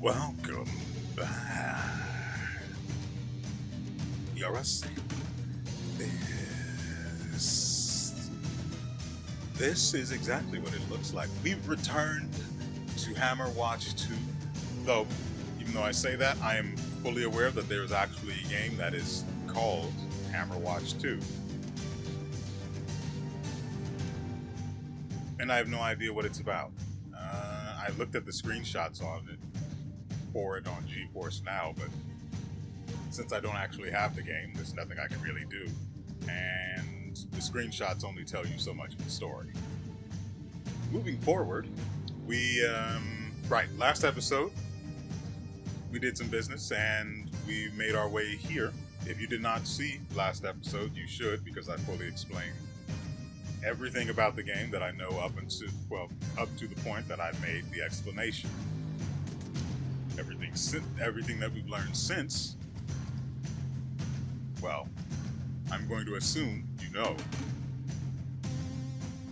Welcome back. WeArEuS. This is exactly what it looks like. We've returned to Hammerwatch 2. Though, even though I say that, I am fully aware that there's actually a game that is called Hammerwatch 2. And I have no idea what it's about. I looked at the screenshots on it for it on GeForce Now, but since I don't actually have the game, there's nothing I can really do. And the screenshots only tell you so much of the story. Moving forward, last episode, we did some business and we made our way here. If you did not see last episode, you should, because I fully explained everything about the game that I know up to the point that I made the explanation. Everything that we've learned since, well, I'm going to assume you know.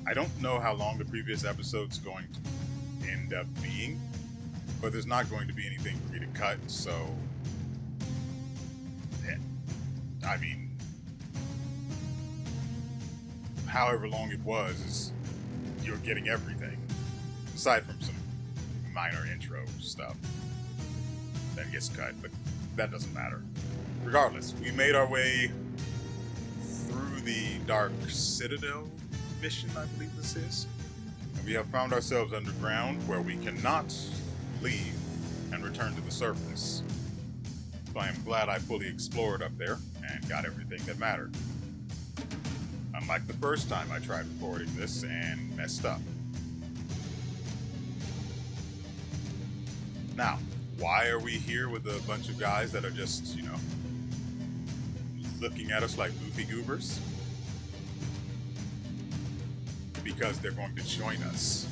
I don't know how long the previous episode's going to end up being, but there's not going to be anything for me to cut, so I mean, however long it was, you're getting everything, aside from some minor intro stuff that gets cut, but that doesn't matter. Regardless, we made our way through the Dark Citadel mission, I believe this is, and we have found ourselves underground where we cannot leave and return to the surface. So I am glad I fully explored up there and got everything that mattered. Unlike the first time I tried recording this and messed up. Now, why are we here with a bunch of guys that are just, looking at us like goofy goobers? Because they're going to join us.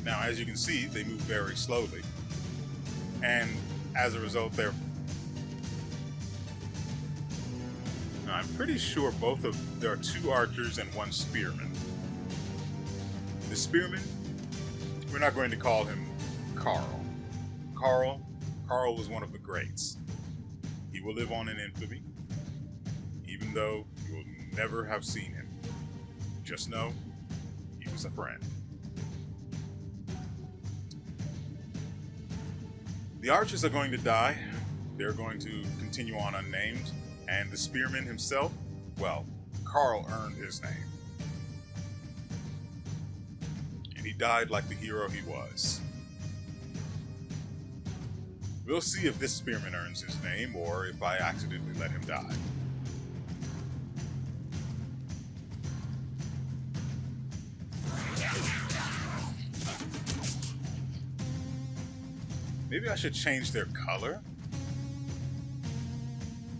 Now, as you can see, they move very slowly. And as a result, I'm pretty sure there are two archers and one spearman. The spearman, we're not going to call him Carl. Carl was one of the greats. He will live on in infamy, even though you will never have seen him. Just know, he was a friend. The archers are going to die. They're going to continue on unnamed. And the spearman himself, well, Carl earned his name. And he died like the hero he was. We'll see if this spearman earns his name or if I accidentally let him die. Maybe I should change their color?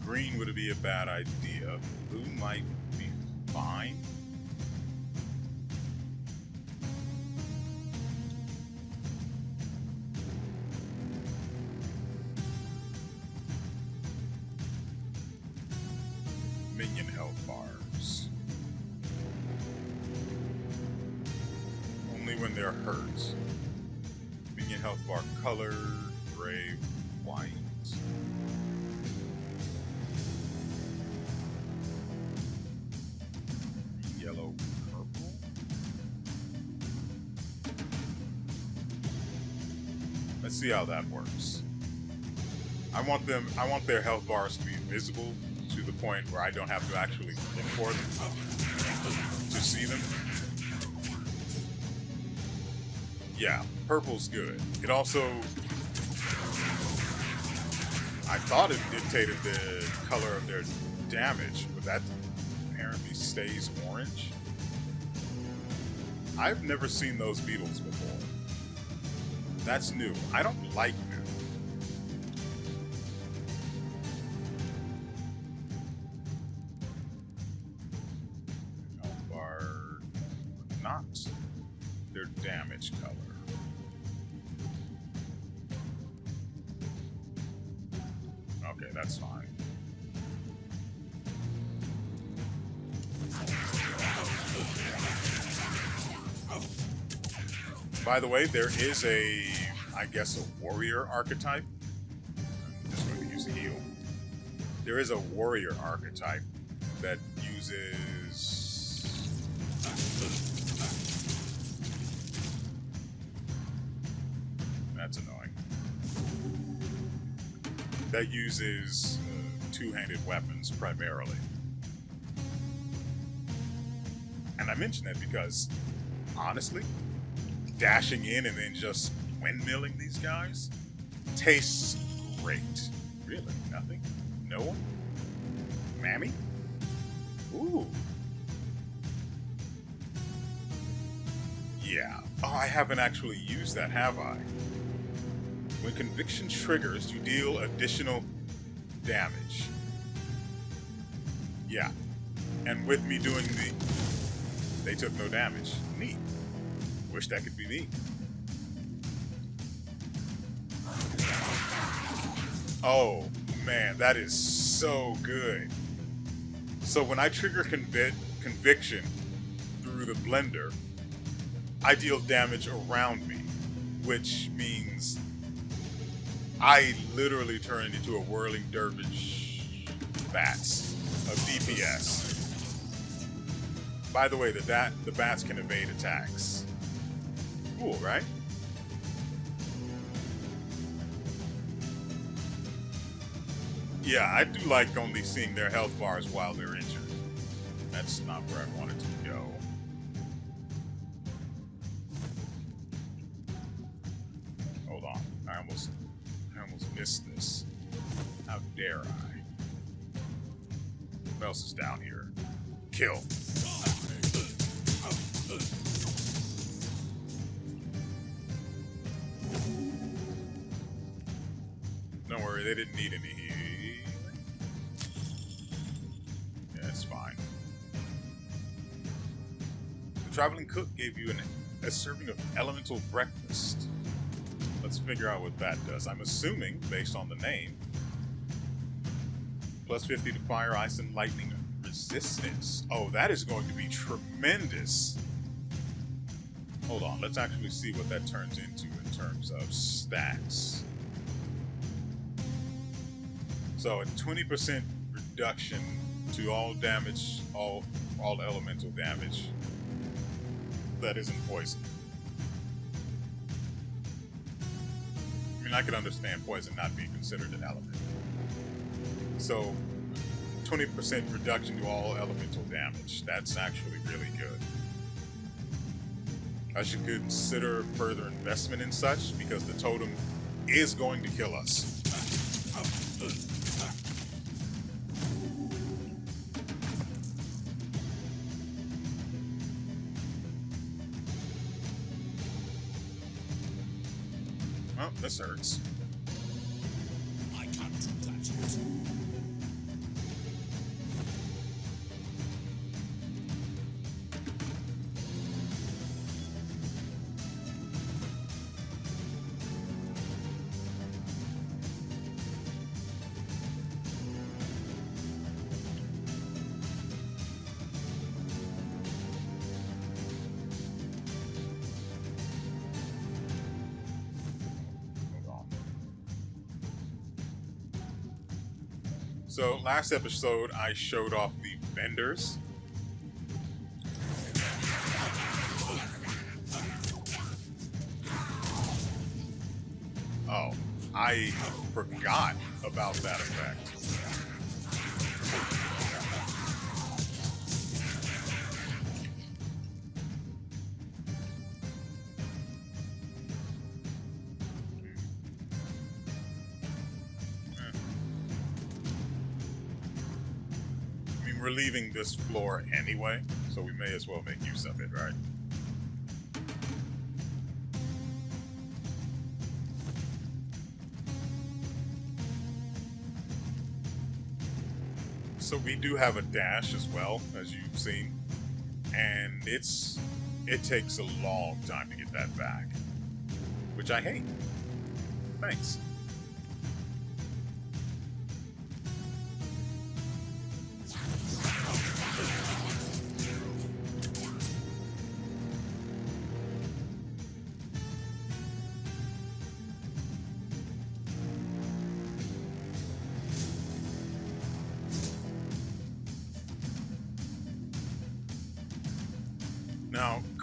Green would be a bad idea. Blue might be fine. Minion health bars. Only when they're hurt. Minion health bar color, gray, white. Yellow, purple. Let's see how that works. I want their health bars to be visible to the point where I don't have to actually look for them to see them. Yeah, purple's good. It also, I thought it dictated the color of their damage, but that apparently stays orange. I've never seen those beetles before. That's new. I don't like new. Are not their damage color. Okay, that's fine. By the way, there is a I guess, a warrior archetype. I'm just going to use the heal. There is a warrior archetype that uses... That's annoying. That uses two-handed weapons primarily. And I mention that because, honestly, dashing in and then just windmilling these guys tastes great. Really? Nothing? No one? Mammy? Ooh. Yeah. Oh, I haven't actually used that, have I? When conviction triggers, you deal additional damage. Yeah. And with me doing they took no damage. Neat. Wish that could be me. Oh, man, that is so good. So when I trigger conviction through the blender, I deal damage around me, which means I literally turn into a whirling dervish bats of DPS. By the way, the bats can evade attacks. Cool, right? Yeah, I do like only seeing their health bars while they're injured. That's not where I wanted to go. Hold on. I almost missed this. How dare I? What else is down here? Kill. Don't worry, they didn't need any healing. Yeah, it's fine. The traveling cook gave you a serving of elemental breakfast. Let's figure out what that does. I'm assuming, based on the name, plus 50 to fire, ice, and lightning resistance. Oh, that is going to be tremendous. Hold on, let's actually see what that turns into in terms of stats. So a 20% reduction to all damage, all elemental damage that isn't poison. I mean, I could understand poison not being considered an element. So 20% reduction to all elemental damage. That's actually really good. I should consider further investment in such because the totem is going to kill us. Well, this hurts. I can't do that yet. So last episode, I showed off the vendors. Oh, I forgot about that effect. We're leaving this floor anyway, so we may as well make use of it, right? So we do have a dash as well, as you've seen, and it takes a long time to get that back, which I hate. Thanks.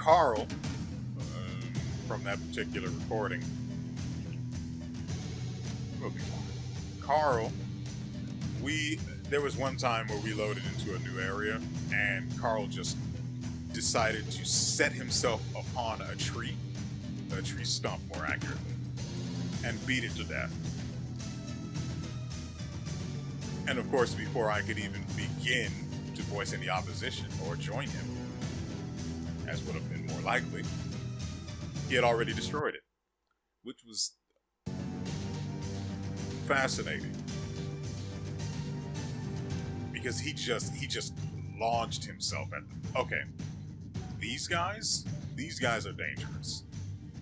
Carl, from that particular recording, will be fine. Carl, there was one time where we loaded into a new area, and Carl just decided to set himself upon a tree stump more accurately, and beat it to death. And of course, before I could even begin to voice any opposition or join him, as would have been more likely, he had already destroyed it, which was fascinating. Because he just launched himself at them. Okay, these guys are dangerous.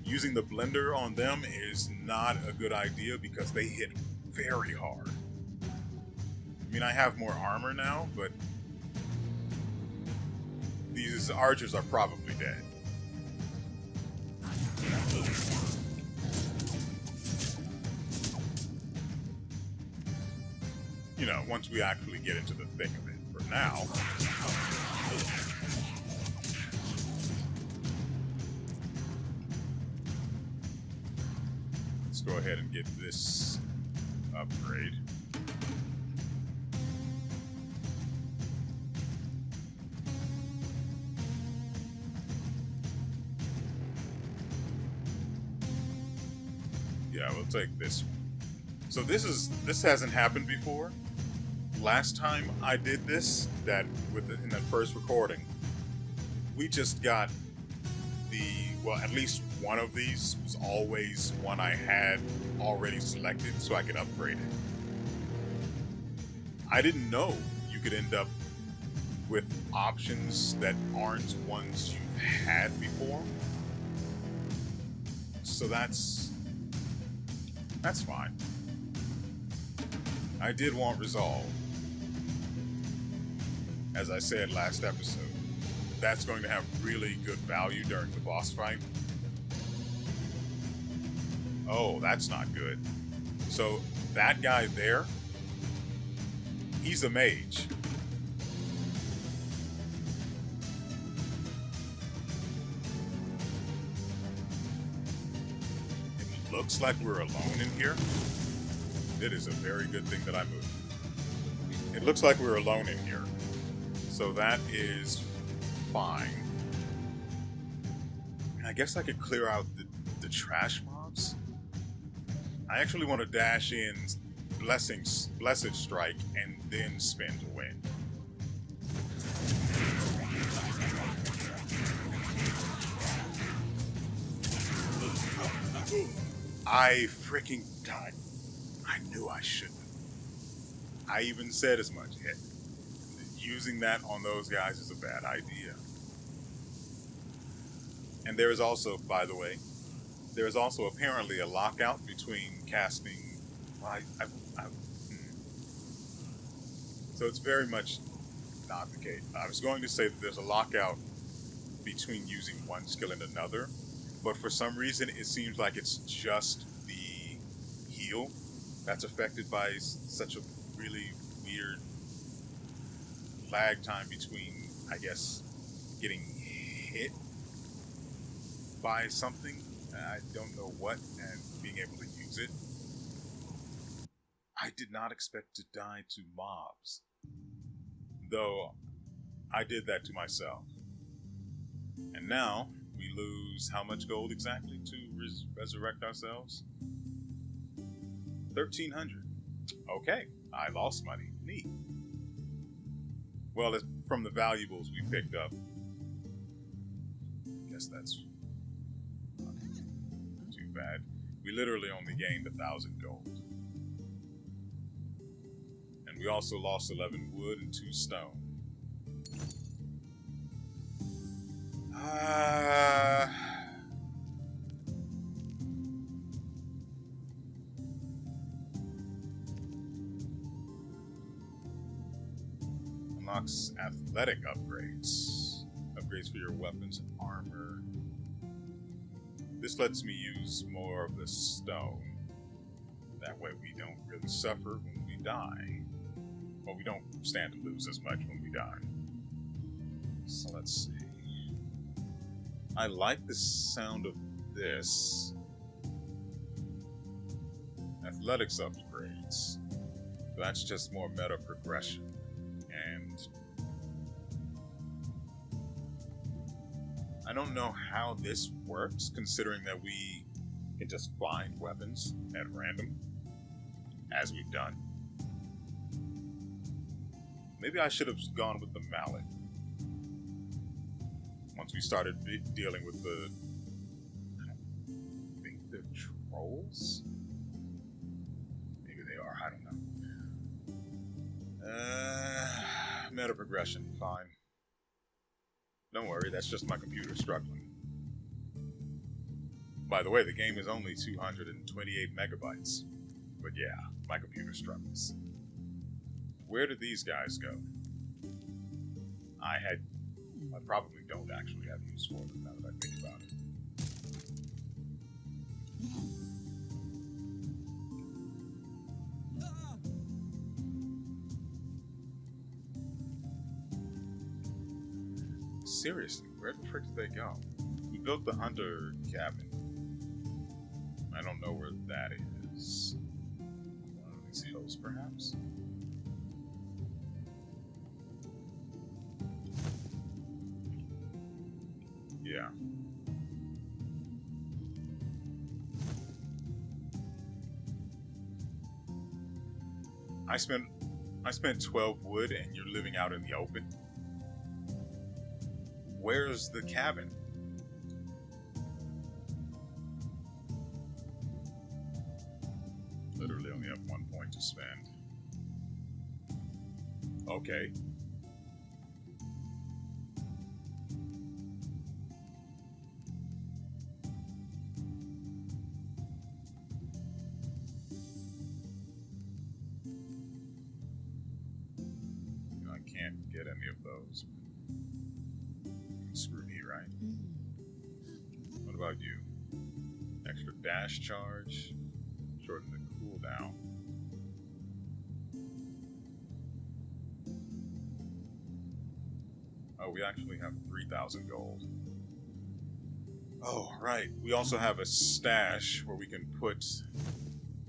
Using the blender on them is not a good idea because they hit very hard. I mean, I have more armor now, but these archers are probably dead. You know, once we actually get into the thick of it. For now, let's go ahead and get this upgrade. Yeah, we'll take this one. So this hasn't happened before. Last time I did this, in that first recording, we just got at least one of these was always one I had already selected, so I could upgrade it. I didn't know you could end up with options that aren't ones you've had before. So that's fine. I did want resolve. As I said last episode, that's going to have really good value during the boss fight. Oh, that's not good. So that guy there, he's a mage. It looks like we're alone in here. It is a very good thing that I moved. It looks like we're alone in here. So that is fine. And I guess I could clear out the trash mobs. I actually want to dash in Blessed Strike and then spin to win. I freaking died. I knew I shouldn't. I even said as much. Using that on those guys is a bad idea. And there is also, by the way, there is also apparently a lockout between casting. So it's very much not the case. I was going to say that there's a lockout between using one skill and another, but for some reason it seems like it's just the heal that's affected by such a really weird lag time between, I guess, getting hit by something, I don't know what, and being able to use it. I did not expect to die to mobs, though I did that to myself. And now we lose how much gold exactly to resurrect ourselves? 1,300. Okay, I lost money. Neat. Well, it's from the valuables we picked up. I guess that's not too bad. We literally only gained 1,000 gold. And we also lost 11 wood and 2 stone. Unlocks athletic upgrades. Upgrades for your weapons and armor. This lets me use more of the stone. That way we don't really suffer when we die. Well, we don't stand to lose as much when we die. So let's see. I like the sound of this. Athletics upgrades. That's just more meta progression. And I don't know how this works, considering that we can just find weapons at random, as we've done. Maybe I should have gone with the mallet. Once we started dealing with the... I don't think they're trolls? Maybe they are, I don't know. Meta progression, fine. Don't worry, that's just my computer struggling. By the way, the game is only 228 megabytes. But yeah, my computer struggles. Where did these guys go? I probably don't actually have use for them now that I think about it. Seriously, where the frick did they go? We built the hunter cabin. I don't know where that is. One of these hills, perhaps? Yeah. I spent 12 wood and you're living out in the open. Where's the cabin? Literally only have 1 point to spend. Okay. I can't get any of those. Screw me, right? What about you? Extra dash charge, shorten the cooldown. Oh, we actually have 3,000 gold. Oh, right. We also have a stash where we can put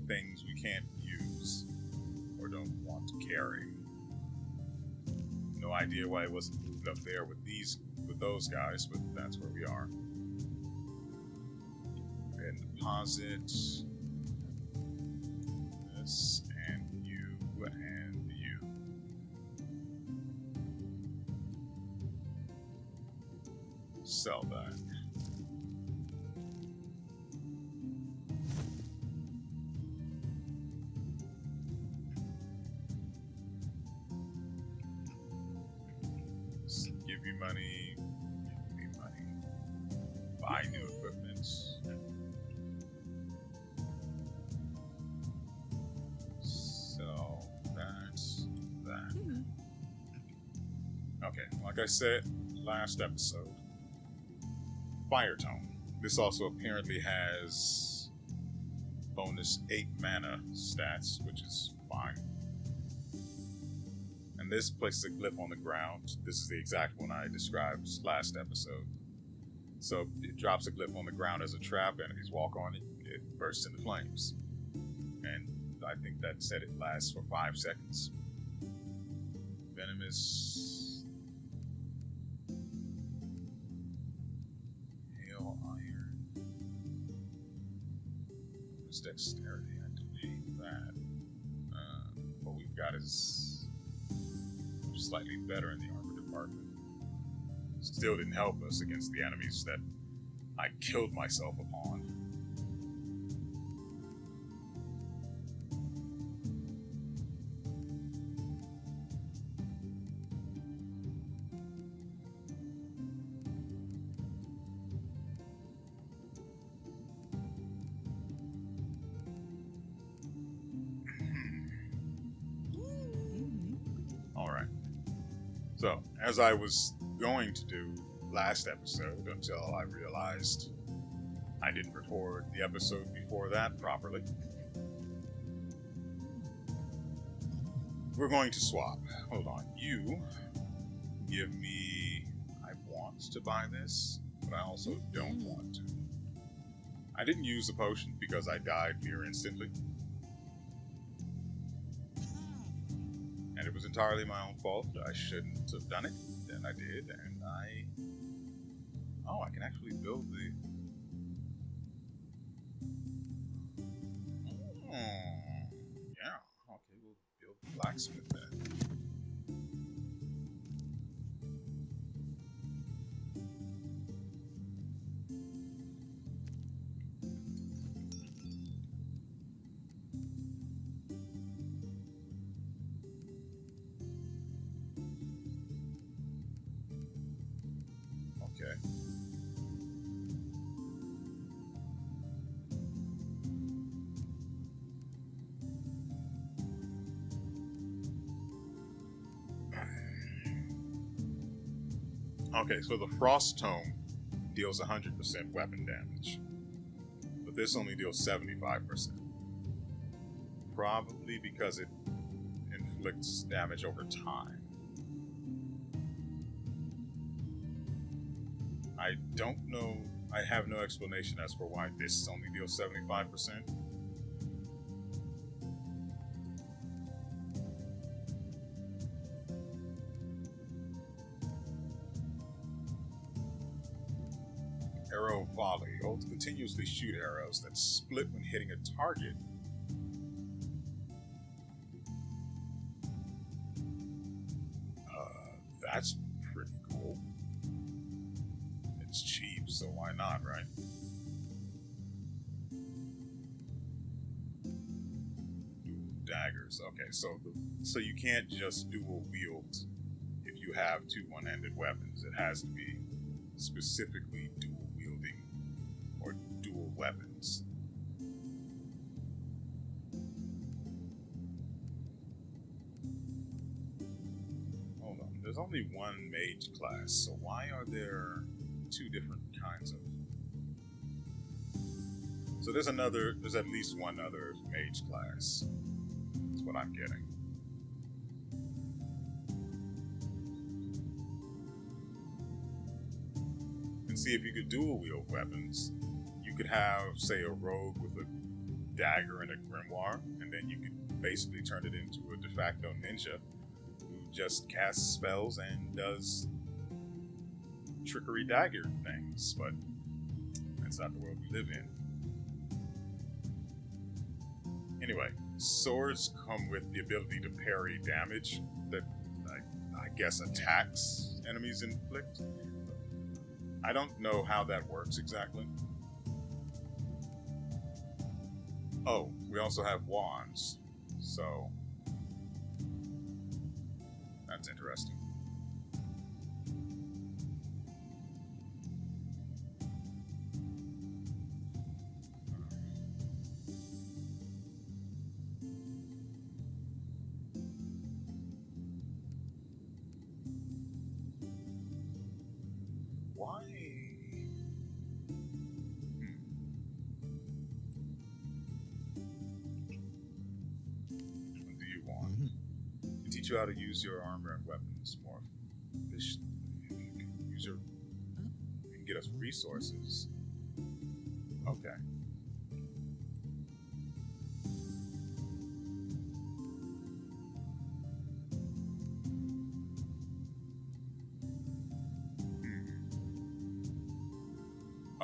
things we can't use or don't want to carry. No idea why it wasn't moved up there with those guys, but that's where we are. And deposit this and you and you. Sell that. Give you money. Give me money. Buy new equipment. So that's that. Okay, like I said last episode, Fire Tone. This also apparently has bonus 8 mana stats, which is fine. And this places a glyph on the ground. This is the exact one I described last episode. So it drops a glyph on the ground as a trap, and if you walk on it, it bursts into flames. And I think that said it lasts for 5 seconds. Venomous. Hail iron. There's dexterity. I don't hate that. What we've got is slightly better in the armor department. Still didn't help us against the enemies that I killed myself upon. Alright. So, as I was going to do last episode until I realized I didn't record the episode before that properly, we're going to swap. Hold on. You give me... I want to buy this, but but I also don't want to. I didn't use the potion because I died near instantly. And it was entirely my own fault. I shouldn't have done it. Then I did, and oh, I can actually build the... Yeah, okay, we'll build the blacksmith then. Okay. Okay, so the Frost Tome deals 100% weapon damage, but this only deals 75%. Probably because it inflicts damage over time. I don't know, I have no explanation as for why this only deals 75%. Arrow volley. Hold to continuously shoot arrows that split when hitting a target. That's pretty cool. It's cheap, so why not, right? Dual daggers. Okay, so you can't just dual wield if you have two one-handed weapons. It has to be specifically dual wielding or dual weapons. Hold on, there's only one mage class, so why are there two different kinds of... So there's at least one other mage class. That's what I'm getting. And see, if you could dual wield weapons, you could have, say, a rogue with a dagger and a grimoire, and then you could basically turn it into a de facto ninja who just casts spells and does trickery dagger things, but that's not the world we live in. Anyway, swords come with the ability to parry damage that I guess attacks enemies inflict. I don't know how that works exactly. Oh, we also have wands, so that's interesting. Why? What do you want? To teach you how to use your armor and weapons more efficiently. You can get us resources. Okay.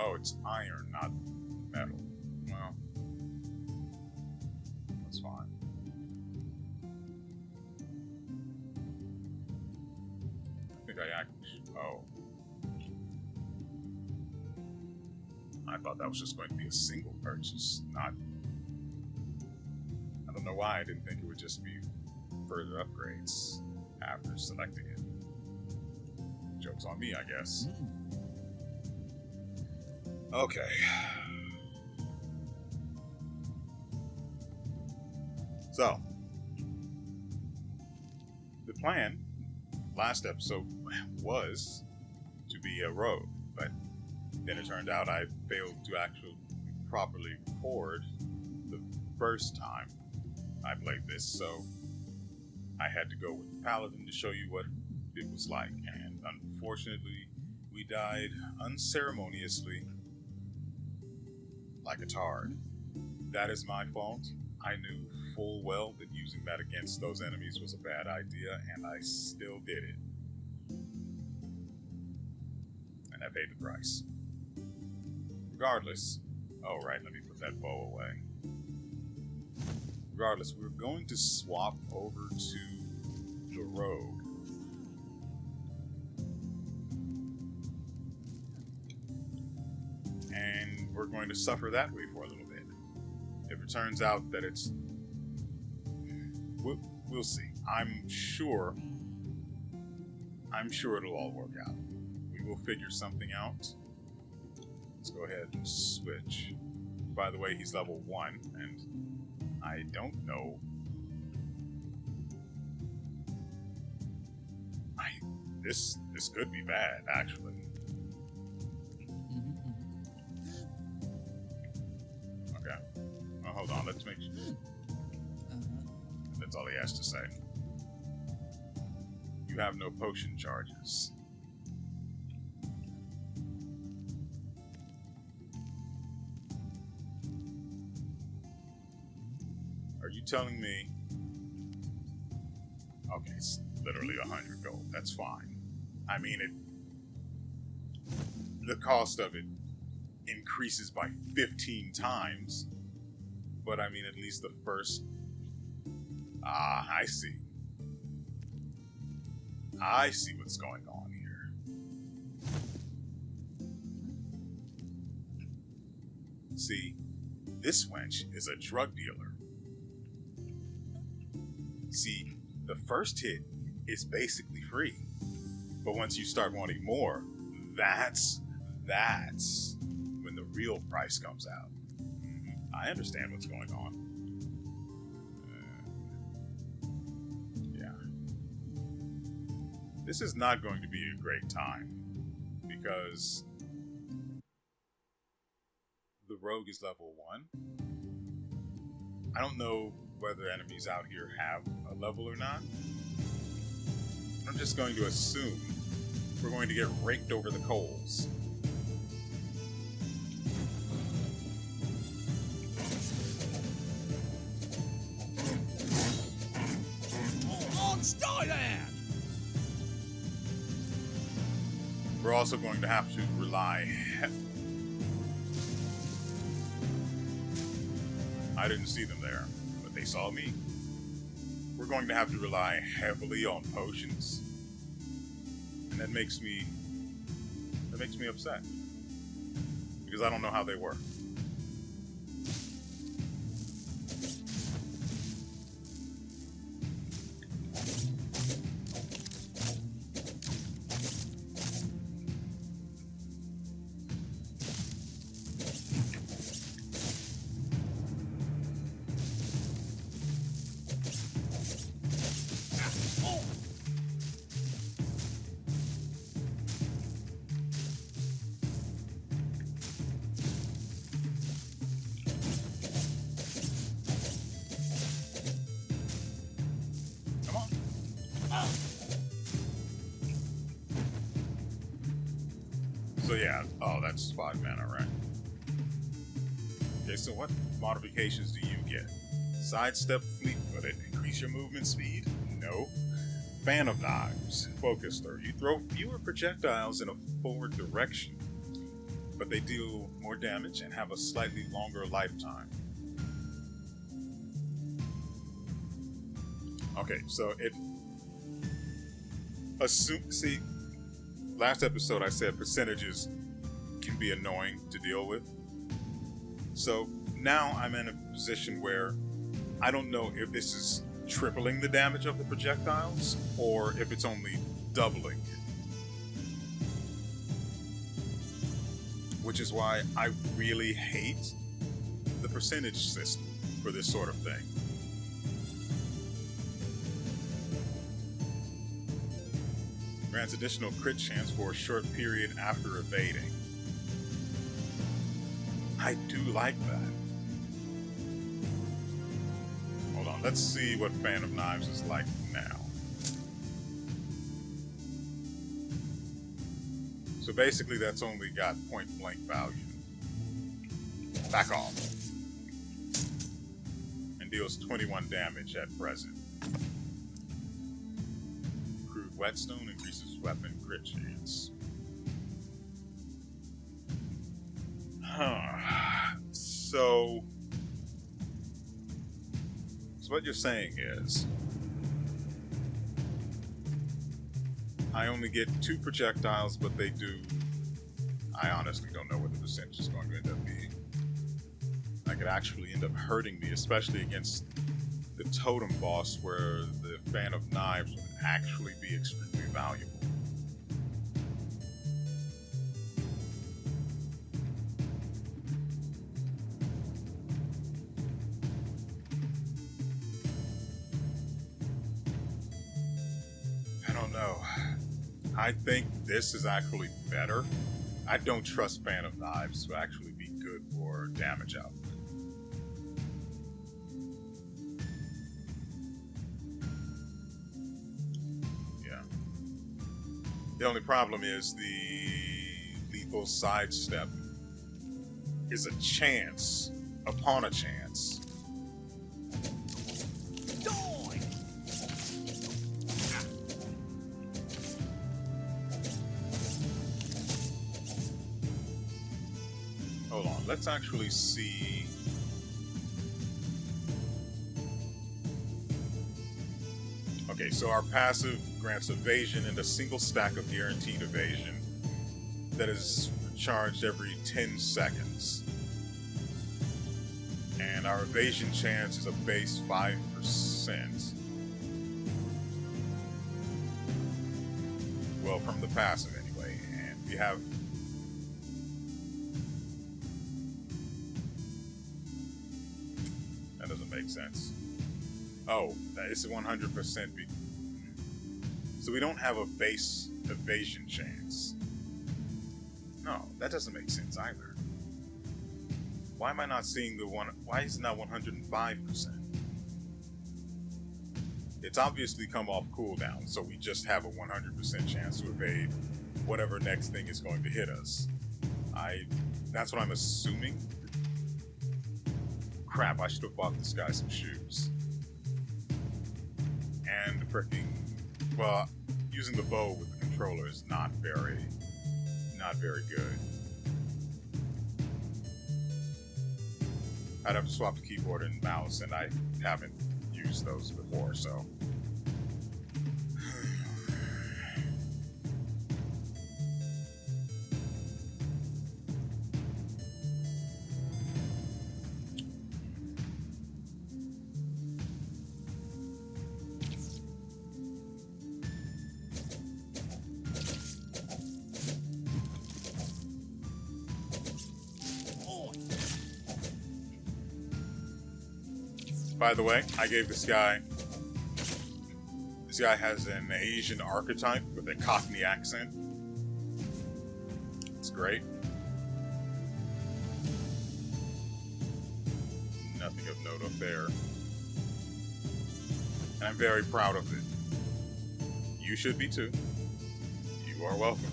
Oh, it's iron, not metal. Well, that's fine. I think I actually... Oh. I thought that was just going to be a single purchase, not... I don't know why I didn't think it would just be further upgrades after selecting it. Joke's on me, I guess. Okay. So, the plan last episode was to be a rogue, but then it turned out I failed to actually properly record the first time I played this, so I had to go with the Paladin to show you what it was like, and unfortunately, We died unceremoniously, like a tard. That is my fault. I knew full well that using that against those enemies was a bad idea, and I still did it. And I paid the price. Regardless, oh right, let me put that bow away. Regardless, we're going to swap over to the rogue. And we're going to suffer that way for a little bit. If it turns out that it's... We'll see. I'm sure it'll all work out. We will figure something out. Let's go ahead and switch. By the way, he's level 1, and I don't know. This could be bad, actually. Okay. Oh, hold on. Let's make sure. That's all he has to say. You have no potion charges. Are you telling me... Okay, it's literally 100 gold. That's fine. I mean, the cost of it increases by 15 times. But I mean, at least the first... I see. I see what's going on here. See, this wench is a drug dealer. See, the first hit is basically free. But once you start wanting more, that's when the real price comes out. I understand what's going on. Yeah. This is not going to be a great time because the rogue is level 1. I don't know whether enemies out here have a level or not. I'm just going to assume we're going to get raked over the coals. On Skyland! We're also going to have to rely... I didn't see them there, but they saw me. We're going to have to rely heavily on potions. And that makes me upset. Because I don't know how they work. So yeah, oh, that's 5 mana, right? Okay, so what modifications do you get? Sidestep, fleet-footed, increase your movement speed? No. Fan of Knives, Focuster. You throw fewer projectiles in a forward direction, but they deal more damage and have a slightly longer lifetime. Okay, so it... See, last episode I said percentages can be annoying to deal with. So now I'm in a position where I don't know if this is tripling the damage of the projectiles or if it's only doubling it. Which is why I really hate the percentage system for this sort of thing. Grants additional crit chance for a short period after evading. I do like that. Hold on, let's see what Fan of Knives is like now. So basically that's only got point blank value. Back off. And deals 21 damage at present. Crude whetstone increases weapon crit chance. So what you're saying is I only get 2 projectiles, but they do. I honestly don't know what the percentage is going to end up being. I could actually end up hurting me, especially against the totem boss, where the fan of knives would actually be extremely valuable. I don't know. I think this is actually better. I don't trust Fan of Knives to actually be good for damage output. Yeah. The only problem is the lethal sidestep is a chance upon a chance. Hold on, let's actually see. Okay, so our passive grants evasion and a single stack of guaranteed evasion that is charged every 10 seconds. And our evasion chance is a base 5%. Well, from the passive anyway. And we have doesn't make sense. Oh, that is 100%. So we don't have a base evasion chance. No, that doesn't make sense either. Why am I not seeing the one? Why is it not 105%? It's obviously come off cooldown, so we just have a 100% chance to evade whatever next thing is going to hit us. That's what I'm assuming. Crap, I should have bought this guy some shoes. And freaking, well, using the bow with the controller is not very good. I'd have to swap the keyboard and mouse, and I haven't used those before, so. By the way, I gave this guy has an Asian archetype with a Cockney accent. It's great. Nothing of note up there. And I'm very proud of it. You should be too. You are welcome.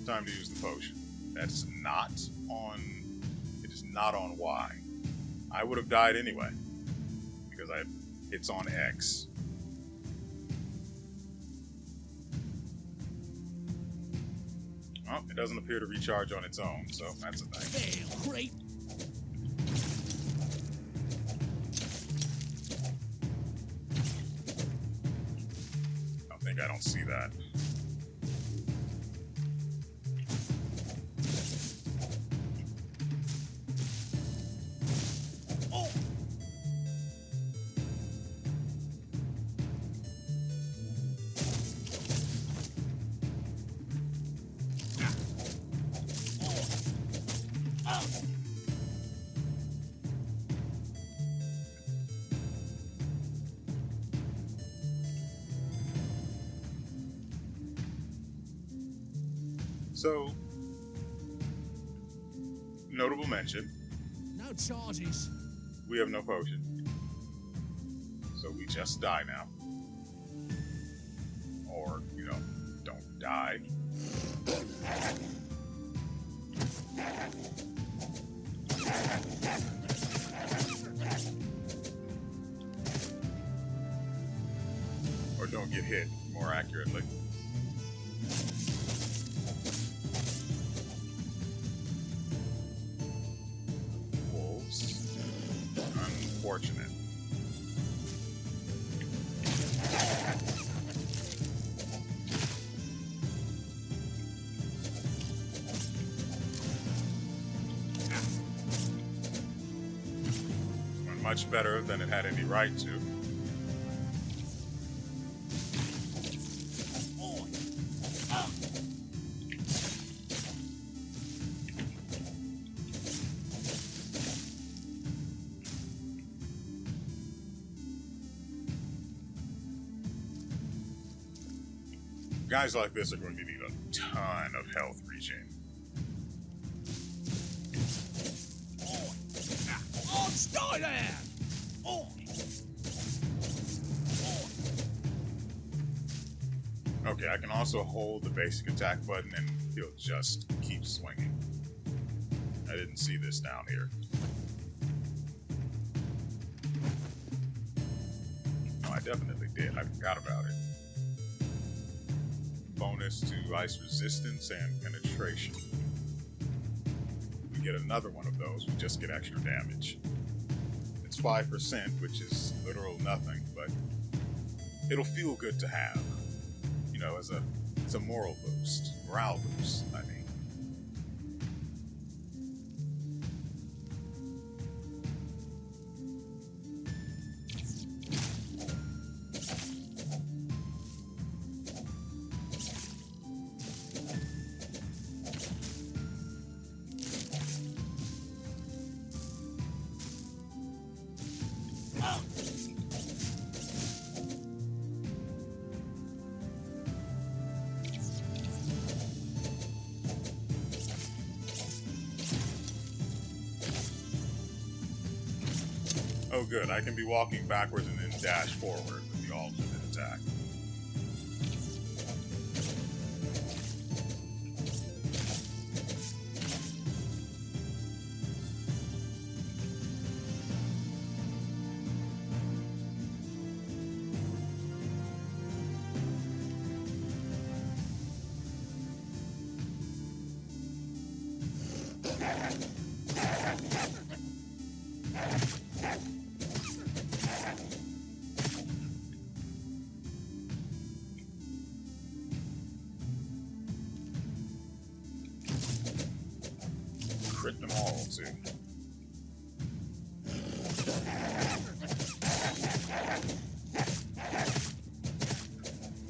Time to use the potion. That's not on. It is not on Y. I would have died anyway because it's on X. Well, it doesn't appear to recharge on its own, so that's a thing. Damn, great. I don't see that. So, notable mention, No charges. we have no potion. So we just die now. Or, don't die. Or don't get hit, more accurately. Wolves. Unfortunate. Went much better than it had any right to. Guys like this are going to need a ton of health regen. Oh, stay there! Oh. Okay, I can also hold the basic attack button and he'll just keep swinging. I didn't see this down here. No, I definitely did. I forgot about it. Bonus to ice resistance and penetration. We get another one of those, we just get extra damage. It's 5%, which is literal nothing, but it'll feel good to have. It's a morale boost, I mean. Oh good, I can be walking backwards and then dash forward with the alternate attack. Crit them all, too.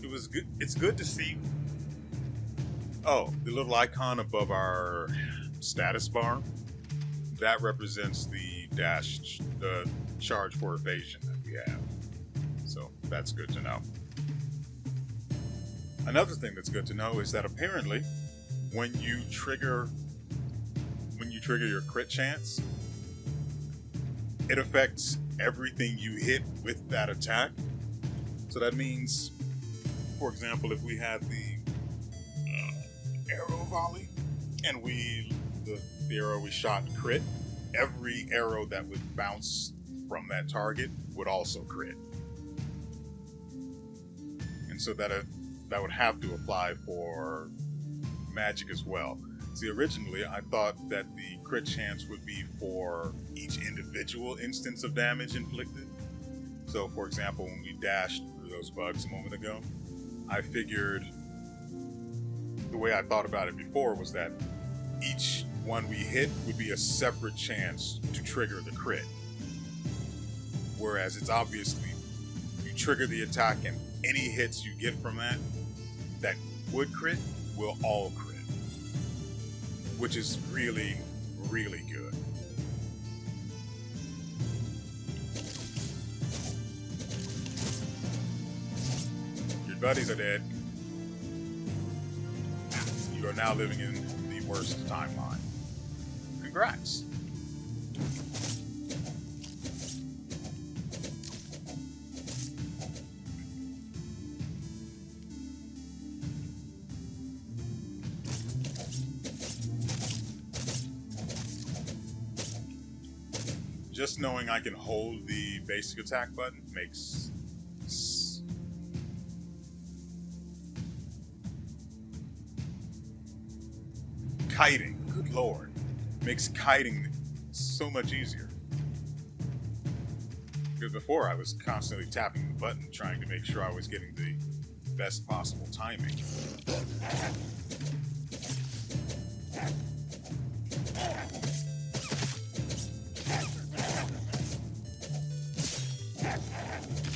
It was good. It's good to see. Oh, the little icon above our status bar, that represents the charge for evasion that we have. So that's good to know. Another thing that's good to know is that apparently when you trigger your crit chance, it affects everything you hit with that attack. So that means, for example, if we had the arrow volley and the arrow we shot crit, every arrow that would bounce from that target would also crit. And so that would have to apply for magic as well. See, originally I thought that the crit chance would be for each individual instance of damage inflicted. So, for example, when we dashed through those bugs a moment ago, I figured the way I thought about it before was that each one we hit would be a separate chance to trigger the crit. Whereas it's obviously, you trigger the attack and any hits you get from that would crit, will all crit. Which is really, really good. Your buddies are dead. You you are now living in the worst timeline. Congrats. Just knowing I can hold the basic attack button makes kiting, good lord, makes kiting so much easier. Because before I was constantly tapping the button trying to make sure I was getting the best possible timing.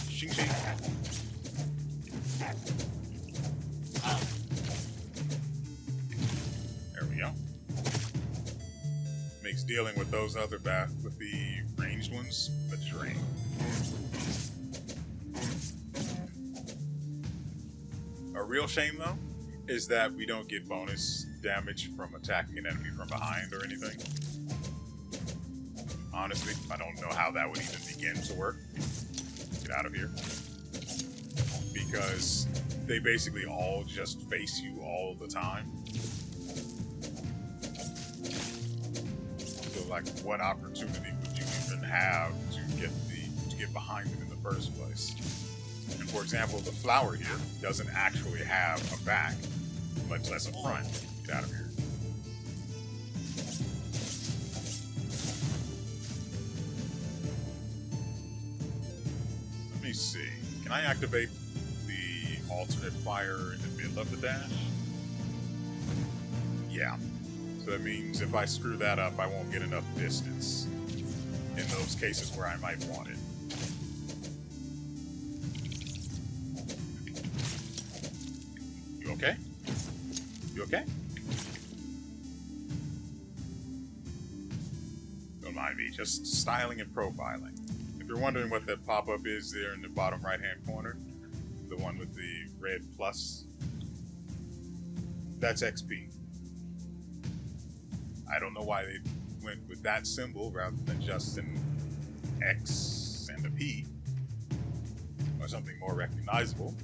Shing shing. There we go. Makes dealing with those other with the ranged ones a drain. A real shame though is that we don't get bonus damage from attacking an enemy from behind or anything. Honestly, I don't know how that would even begin to work. Get out of here. Because they basically all just face you all the time. So like what opportunity would you even have to get behind them in the first place? And for example, the flower here doesn't actually have a back, much less a front. Get out of here. Let me see. Can I activate the alternate fire in the middle of the dash? Yeah. So that means if I screw that up, I won't get enough distance in those cases where I might want it. You okay? You okay? Don't mind me, just styling and profiling. If you're wondering what that pop-up is there in the bottom right-hand corner, the one with the red plus, that's XP. I don't know why they went with that symbol rather than just an X and a P, or something more recognizable.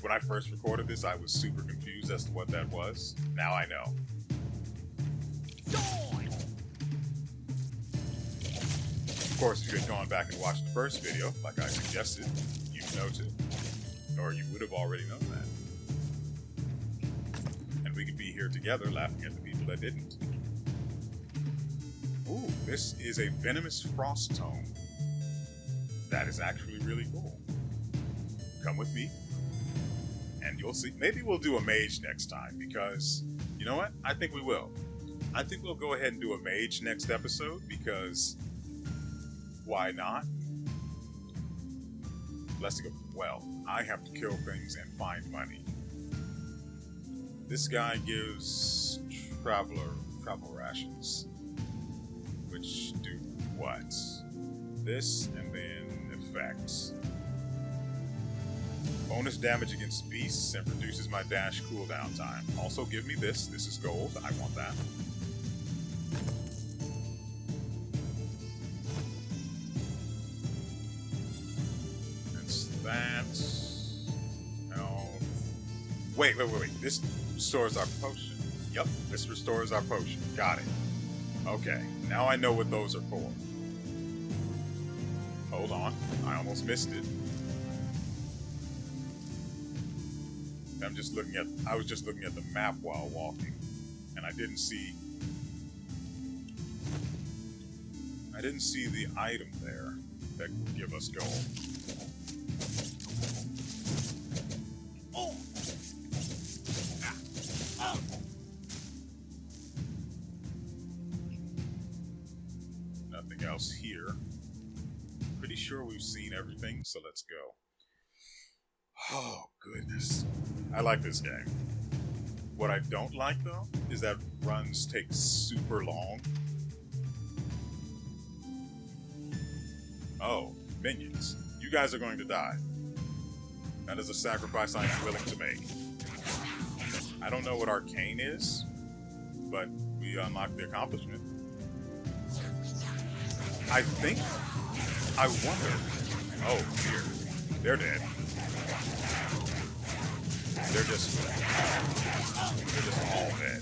When I first recorded this, I was super confused as to what that was. Now I know. Of course, if you had gone back and watched the first video, like I suggested, you'd know too. Or you would have already known that. And we could be here together laughing at the people that didn't. Ooh, this is a venomous frost tome. That is actually really cool. Come with me, and you'll see. Maybe we'll do a mage next time, because, you know what? I think we will. I think we'll go ahead and do a mage next episode, because why not? Let's go. Well, I have to kill things and find money. This guy gives travel rations, which do what? This, and then effects. Bonus damage against beasts and reduces my dash cooldown time. Also give me this. This is gold. I want that. That's that. No. Wait. This restores our potion. Yep, this restores our potion. Got it. Okay, now I know what those are for. Hold on. I almost missed it. I was just looking at the map while walking, and I didn't see the item there that could give us gold. Nothing else here. Pretty sure we've seen everything, so let's go. Oh, goodness. I like this game. What I don't like, though, is that runs take super long. Oh, minions. You guys are going to die. That is a sacrifice I am willing to make. I don't know what arcane is, but we unlocked the accomplishment. I think. I wonder. Oh dear, they're dead. They're just all dead.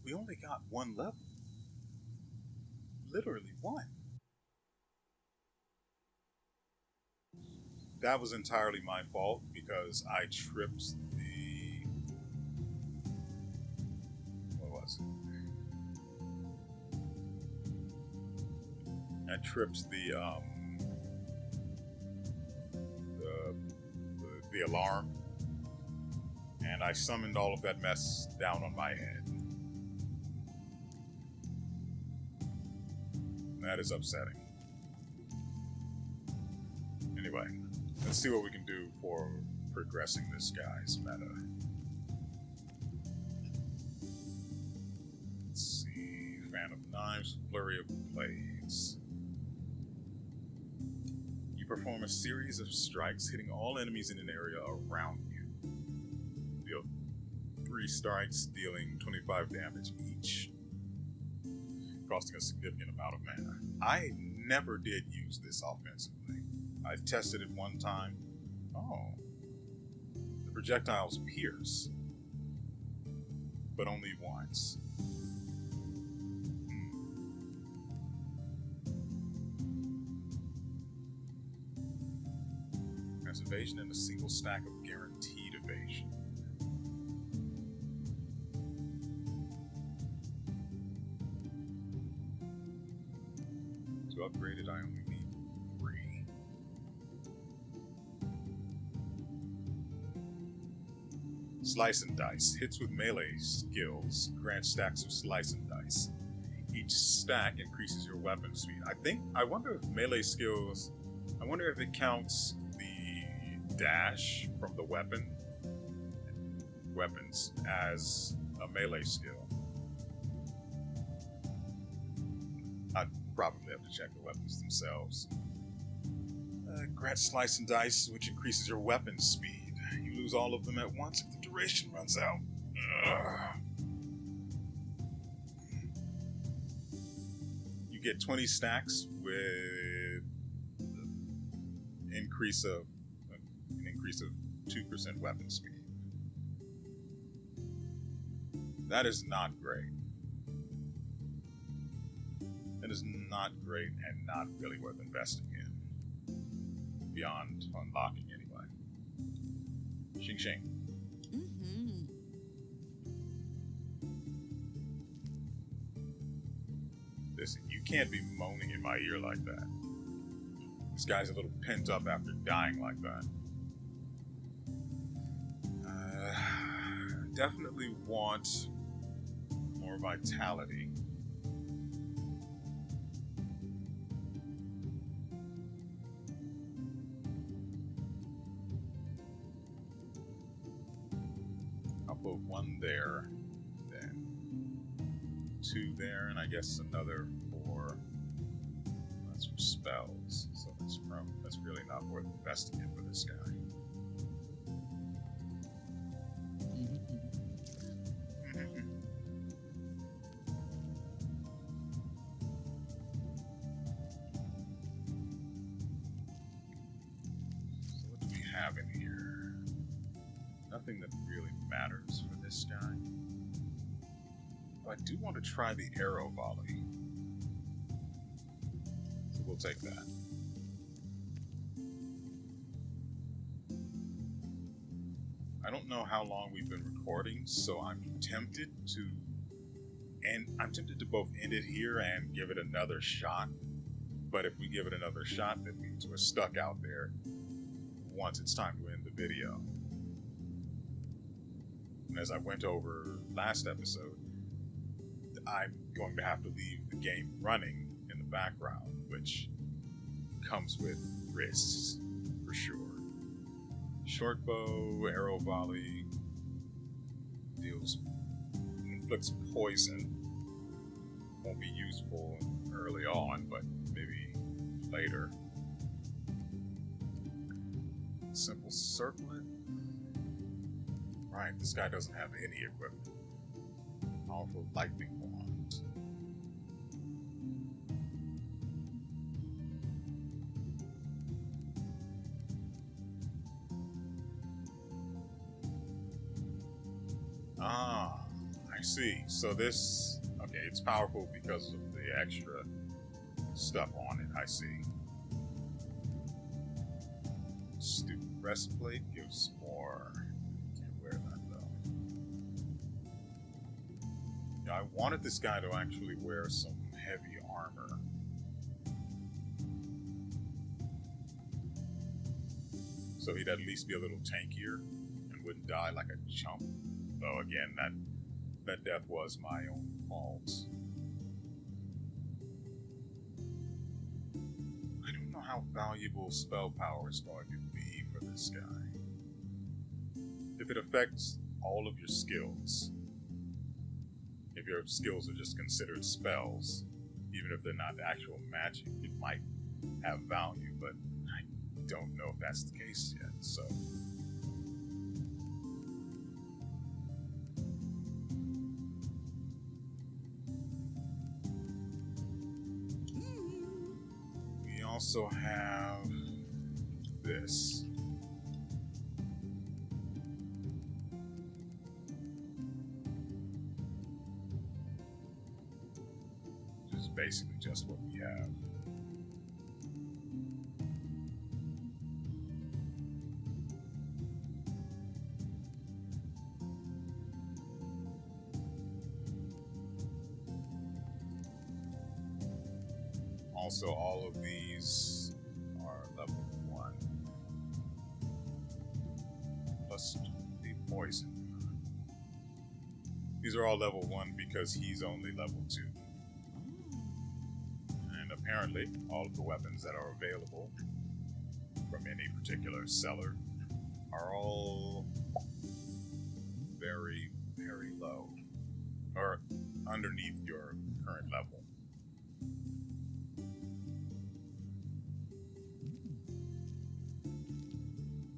We only got one level. Literally one. That was entirely my fault because I tripped the... What was it? I tripped the alarm, and I summoned all of that mess down on my head. That is upsetting. Anyway, let's see what we can do for progressing this guy's meta. Let's see. Fan of Knives, Flurry of Blades. You perform a series of strikes, hitting all enemies in an area around you. Deal 3 strikes, dealing 25 damage each, costing a significant amount of mana. I never did use this offensively. I tested it one time. Oh. The projectiles pierce, but only once. There's evasion and a single stack of guaranteed evasion. To upgrade it, I only need 3. Slice and Dice. Hits with melee skills grant stacks of slice and dice. Each stack increases your weapon speed. I wonder if melee skills... I wonder if it counts the dash from the weapons as a melee skill. I'd probably have to check the weapons themselves. Grant Slice and Dice, which increases your weapon speed. You lose all of them at once if the duration runs out. You get 20 stacks with an increase of 2% weapon speed. That is not great. That is not great and not really worth investing in. Beyond unlocking anyway. Shing shing. Mm-hmm. Listen, you can't be moaning in my ear like that. This guy's a little pent up after dying like that. Definitely want more vitality. I'll put 1 there, then 2 there, and I guess another 4. That's for spells, so that's really not worth investing in for this guy. So what do we have in here? Nothing that really matters for this guy. Oh, I do want to try the arrow volley. So we'll take that. I don't know how long we've been recording, so I'm tempted to both end it here and give it another shot. But if we give it another shot, that means we're stuck out there once it's time to end the video. And as I went over last episode, I'm going to have to leave the game running in the background, which comes with risks, for sure. Short bow, arrow volley, inflicts poison. Won't be useful early on, but maybe later. Simple circlet. Right, this guy doesn't have any equipment. Powerful lightning wand. Ah, I see. So this, okay, it's powerful because of the extra stuff on it, I see. Stupid breastplate gives more. Can't wear that though. Yeah, I wanted this guy to actually wear some heavy armor. So he'd at least be a little tankier and wouldn't die like a chump. Though again, that death was my own fault. I don't know how valuable spell power is going to be for this guy. If it affects all of your skills, if your skills are just considered spells, even if they're not actual magic, it might have value, but I don't know if that's the case yet, so... We also have this. Which is basically just what we have. Also, all of these are level 1. Plus the poison. These are all level 1 because he's only level 2. And apparently, all of the weapons that are available from any particular seller are all very, very low. Or underneath your current level.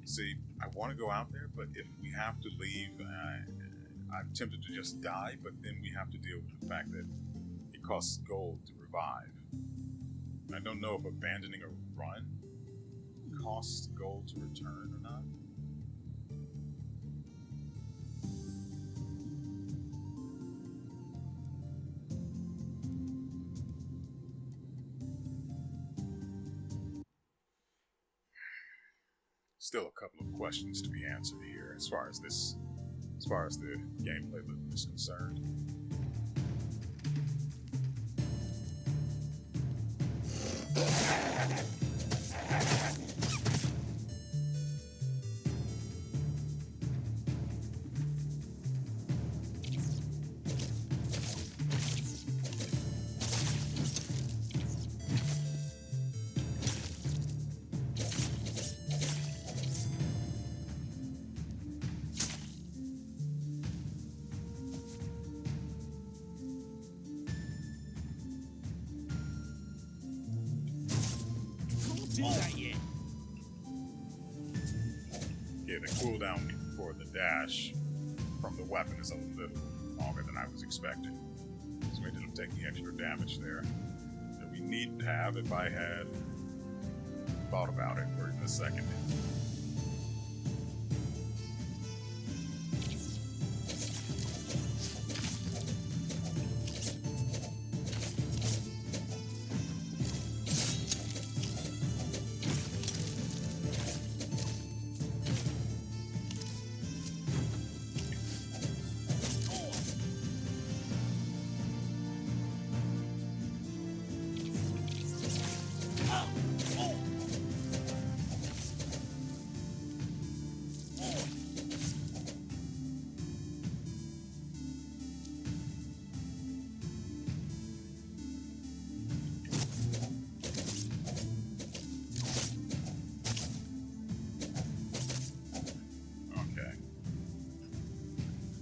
See, I want to go out there, but if we have to leave, I'm tempted to just die, but then we have to deal with the fact that it costs gold to revive. And I don't know if abandoning a run costs gold to return or not. Still a couple of questions to be answered here as far as the gameplay loop is concerned. Do that yet. Yeah, the cooldown for the dash from the weapon is a little longer than I was expecting. So we ended up taking extra damage there that we needn't have if I had thought about it for a second.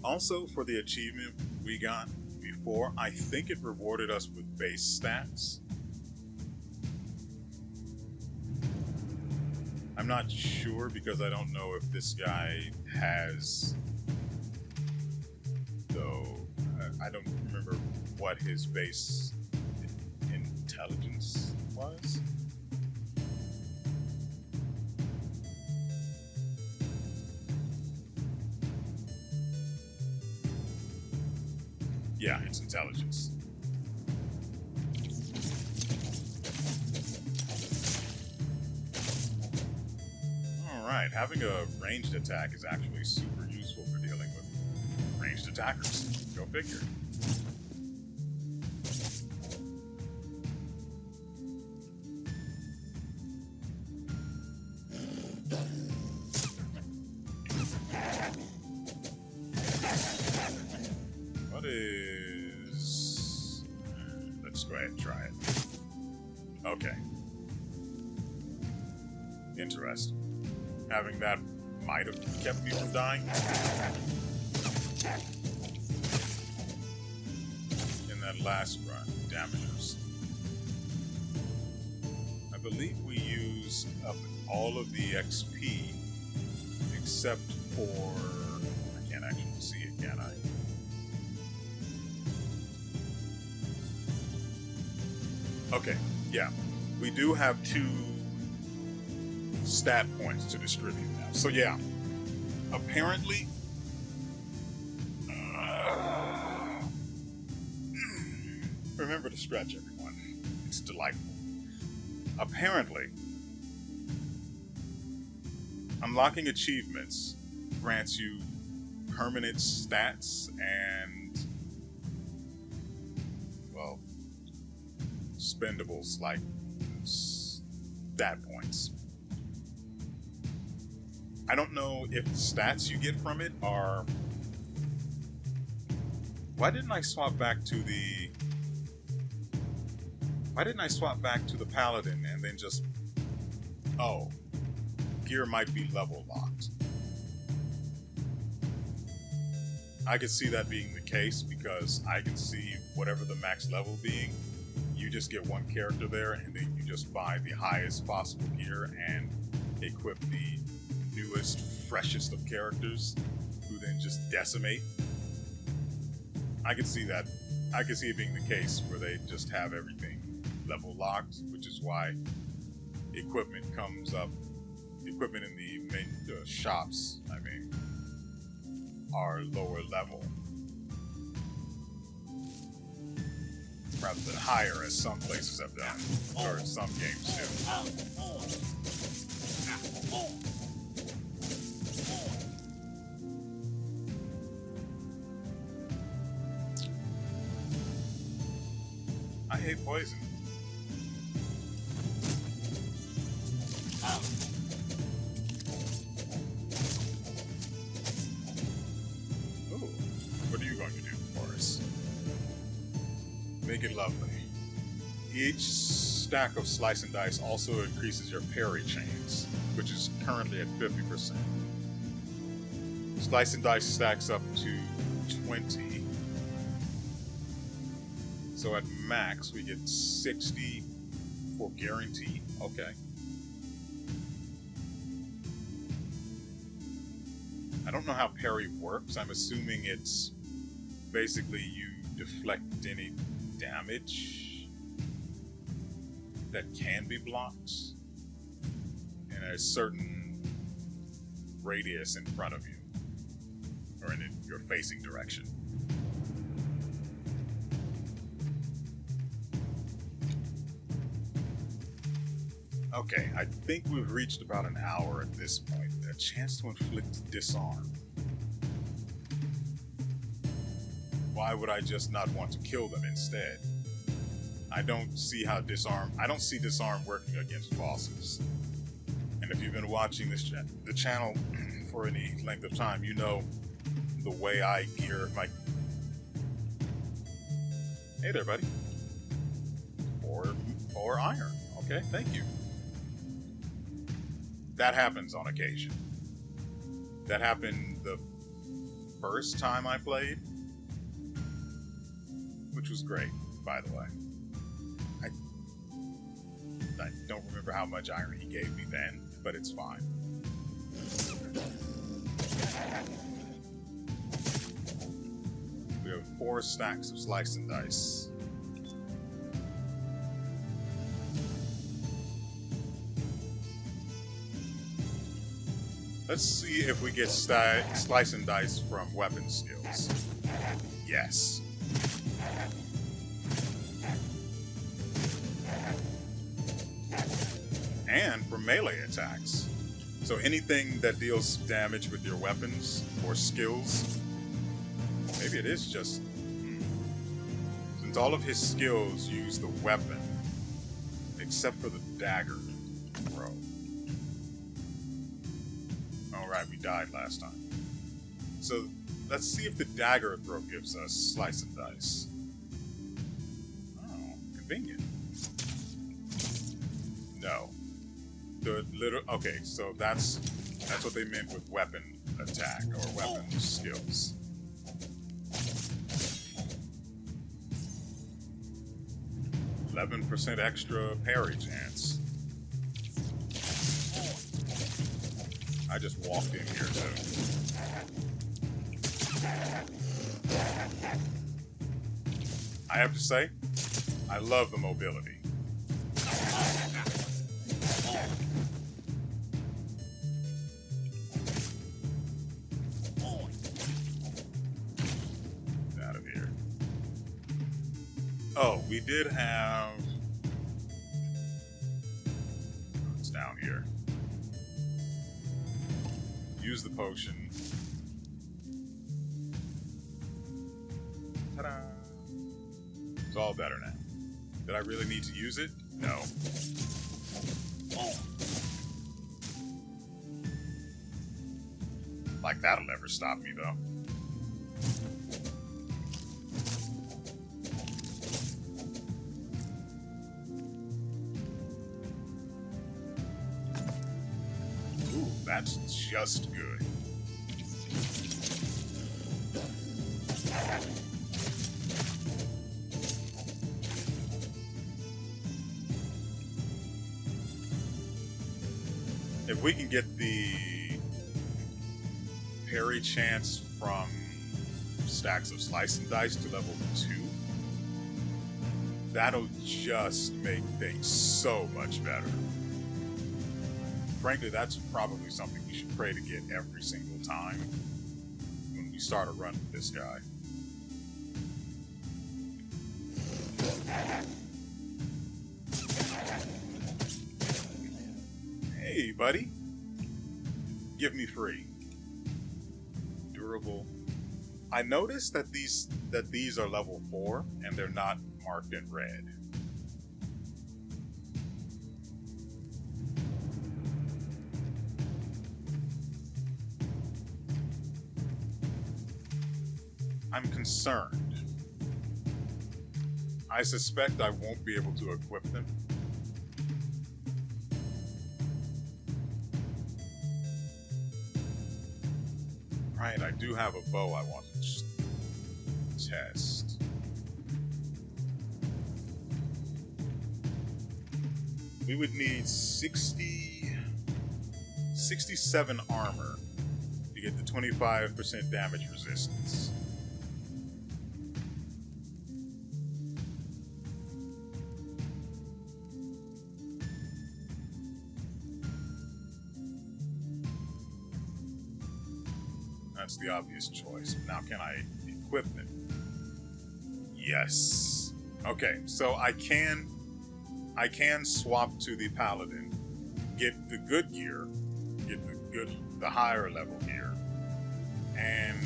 Also, for the achievement we got before, I think it rewarded us with base stats. I'm not sure because I don't know if this guy has, though. I don't remember what his base intelligence was. Yeah, it's intelligence. Alright, having a ranged attack is actually super useful for dealing with ranged attackers. Go figure. What is... Let's go ahead and try it. Okay. Interesting. Having that might have kept me from dying. In that last run, damagers. I believe we used up all of the XP except for... I can't actually see it, can I? Okay, yeah. We do have 2 stat points to distribute now. So yeah, apparently remember to stretch, everyone. It's delightful. Apparently, unlocking achievements grants you permanent stats and, well, spendables like stat points. I don't know if the stats you get from it are... Why didn't I swap back to the... Why didn't I swap back to the Paladin and then just... Oh. Gear might be level locked. I could see that being the case because I can see whatever the max level being, you just get one character there and then you just buy the highest possible gear and equip the newest, freshest of characters who then just decimate. I could see that. I could see it being the case where they just have everything level locked, which is why equipment comes up. Equipment in the main shops, I mean, are lower level rather than higher, as some places have done, or some games do. I hate poison. Ooh, what are you going to do for us? Make it lovely. Each stack of slice and dice also increases your parry chains, which is currently at 50%. Slice and dice stacks up to 20. So at max, we get 60 for guarantee. Okay. I don't know how parry works. I'm assuming it's basically you deflect any damage that can be blocked in a certain radius in front of you, or in your facing direction. Okay, I think we've reached about an hour at this point. A chance to inflict disarm. Why would I just not want to kill them instead? I don't see how disarm... I don't see disarm working against bosses. And if you've been watching this the channel for any length of time, you know the way I gear my... Hey there, buddy. Or iron. Okay, thank you. That happens on occasion. That happened the first time I played, which was great, by the way. I don't remember how much iron he gave me then, but it's fine. We have 4 stacks of slice and dice. Let's see if we get slice and dice from weapon skills. Yes. And from melee attacks. So anything that deals damage with your weapons or skills, maybe it is just... Since all of his skills use the weapon, except for the dagger throw. Alright, we died last time. So let's see if the dagger throw gives us slice and dice. Oh, convenient. No. Okay, so that's what they meant with weapon attack or weapon skills. %, extra parry chance. I just walked in here too. I have to say, I love the mobility. Out of here. Oh, we did have... It's down here. Use the potion. Ta-da! It's all better now. Did I really need to use it? No. Like that'll never stop me, though. Ooh, that's just good. If we can get the parry chance from stacks of slice and dice to level 2, that'll just make things so much better. Frankly, that's probably something we should pray to get every single time when we start a run with this guy. Hey, buddy. Give me 3. Durable. I noticed that these are level 4 and they're not marked in red. I'm concerned. I suspect I won't be able to equip them. Right, I do have a bow I want to test. We would need 67 armor to get the 25% damage resistance. That's the obvious choice. Now, can I equip it? Yes. Okay, so I can swap to the paladin, get the good gear, get the higher level gear, and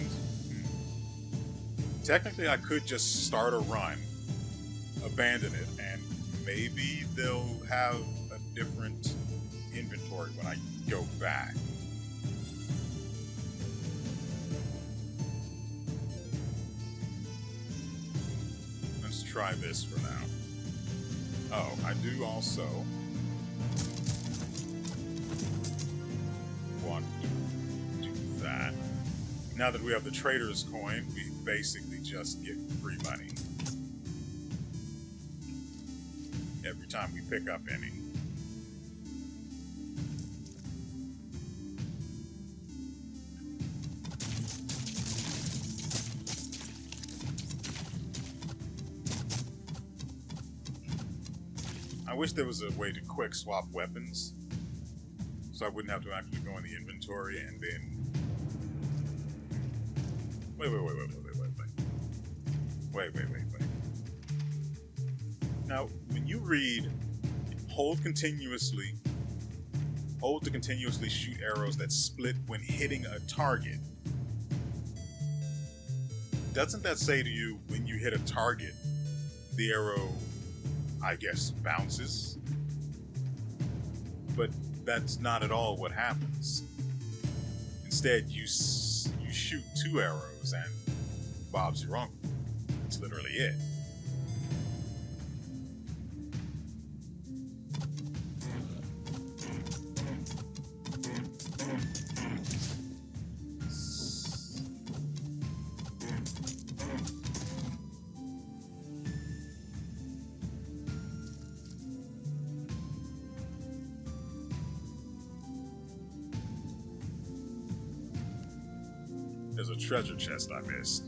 technically I could just start a run, abandon it, and maybe they'll have a different inventory when I go back. Try this for now. Oh, I do also want to do that. Now that we have the trader's coin, we basically just get free money every time we pick up any. I wish there was a way to quick swap weapons, so I wouldn't have to actually go in the inventory and then... Wait. Now, when you read hold to continuously shoot arrows that split when hitting a target, doesn't that say to you when you hit a target, the arrow, I guess, bounces? But that's not at all what happens. Instead, you shoot 2 arrows and Bob's your uncle. That's literally it. There's a treasure chest I missed.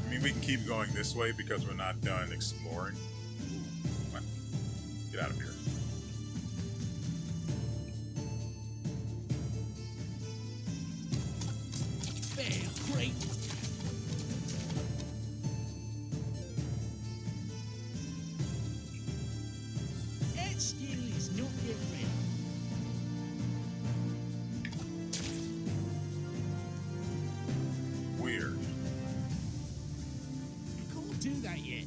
I mean, we can keep going this way because we're not done exploring. Come on. Get out of here. Bam, great. That skill is not yet ready. Weird. You can't do that yet.